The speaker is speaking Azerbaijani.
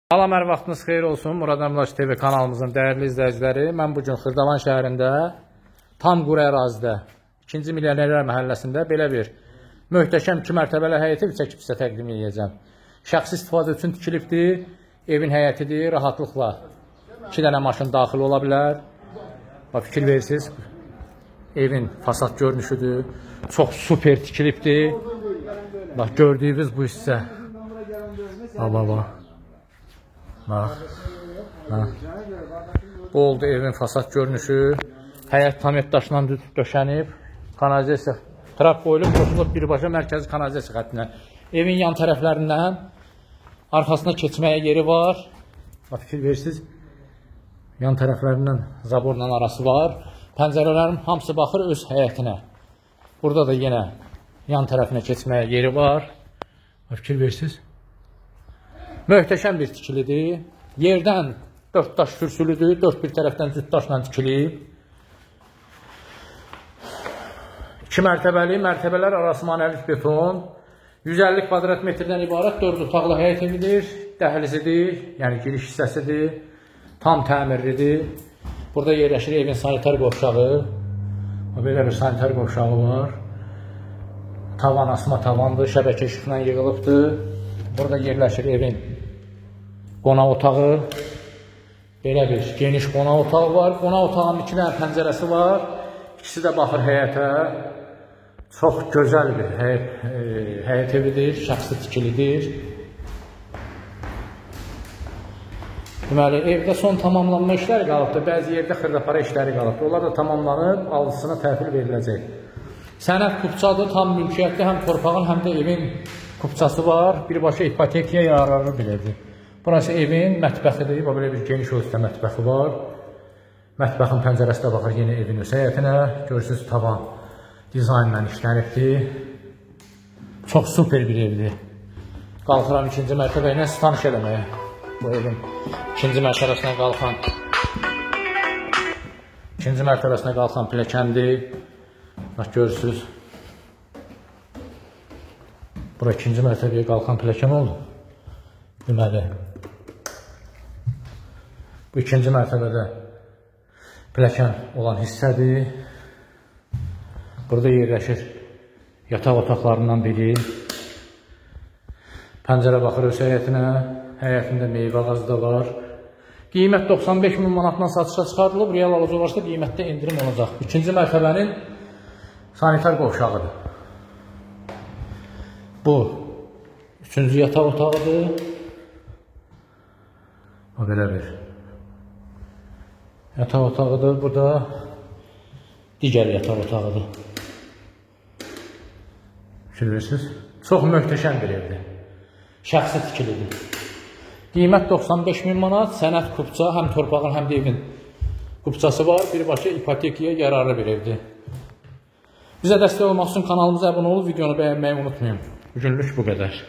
Salam, hər vaxtınız xeyir olsun. Murad Əmlaş TV kanalımızın dəyərli izləyiciləri. Mən bugün Xırdavan şəhərində tam quru ərazidə 2-ci Milyonerlər məhəlləsində belə bir möhtəşəm 2 mərtəbəli həyəti çəkib sizə təqdim edəcəm. Şəxsi istifadə üçün tikilibdir. Evin həyətidir. Rahatlıqla 2 dənə maşın daxil ola bilər. Fikir verirsiniz. Evin fasad görünüşüdür. Çox super tikilibdir. Bax, gördüyünüz bu hissə. Bu oldu evin fasad görünüşü. Həyət tam daşla döşənib. Kanalizasiya trap qoyulub, qoşulub birbaşa mərkəzi kanalizasiya xəttinə. Evin yan tərəflərindən arxasına keçməyə yeri var. Fikir verirsiniz. Yan tərəflərindən zaborla arası var. Pəncərələrin hamısı baxır öz həyətinə. Burada da yenə yan tərəfinə keçməyə yeri var. Fikir verirsiniz. Möhtəşəm bir tikilidir. Yerdən 4 daş kürsülüdür. 4 bir tərəfdən cüt daşla tikilib. 2 mərtəbəli, mərtəbələr arası manelik beton. 150 kvadrat metrdən ibarət 4 otaqlı həyət evidir. Dəhlizidir, yəni giriş hissəsidir. Tam təmirlidir. Burada yerləşir evin sanitar qovşağı. Belə bir sanitar qovşağı var. Tavan asma tavandır. Şəbəkə işıqla yığılıbdır. Burada yerləşir evin qonaq otağı. Belə bir geniş qonaq otağı var. Qonaq otağının 2 dənə pəncərəsi var. İkisi də baxır həyətə. Çox gözəl bir həyət evidir. Şəxsi tikilidir. Deməli, evdə son tamamlanma işləri qalıbdır. Bəzi yerdə xırdapara işləri qalıbdır. Onlar da tamamlanıb, alıcısına təhvil veriləcək. Sənəd kupçadır, tam mülkiyyətli. Həm torpağın, həm də evin kupçası var. Birbaşa ipotekaya yararlı bir evdir. Burası evin mətbəxidir. Belə bir geniş ölçüdə mətbəxi var. Mətbəxin pəncərəsi də baxır yenə evin öz həyətinə. Görürsünüz, tavan dizaynla işlənibdir. Çox super bir evdir. Qalxıram 2-ci mərtəbə ilə sizi tanış eləməyə. Bu evin 2-ci mərtəbəsinə qalxan pilləkəndir. Bax, görürsünüz. Bura 2-ci mərtəbəyə qalxan pilləkən oldu. Deməli, bu 2-ci mərtəbədə pilləkən olan hissədir. Burada yerləşir yataq otaqlarından biri. Pəncərə baxır öz həyətinə. Həyətində meyvə ağacı da var. Qiymət 95.000 manatdan satışa çıxarılıb. Real alıcı olarsa qiymətdə indirim olacaq. 2-ci mərtəbənin sanitar qovşağıdır. Bu 3-cü yataq otağıdır. O belə bir yataq otağıdır. Bu da digər yataq otağıdır. Görürsünüz. Çox möhtəşəm bir evdir. Şəxsi tikilidir. Qiymət 95.000 manat. Sənəd kupça, həm torpağın, həm də evin kupçası var. Birbaşa ipotekaya yararlı bir evdir. Bizə dəstək olmaq üçün kanalımıza abunə olub, videonu bəyənməyi unutmayın. Bugünlük bu qədər.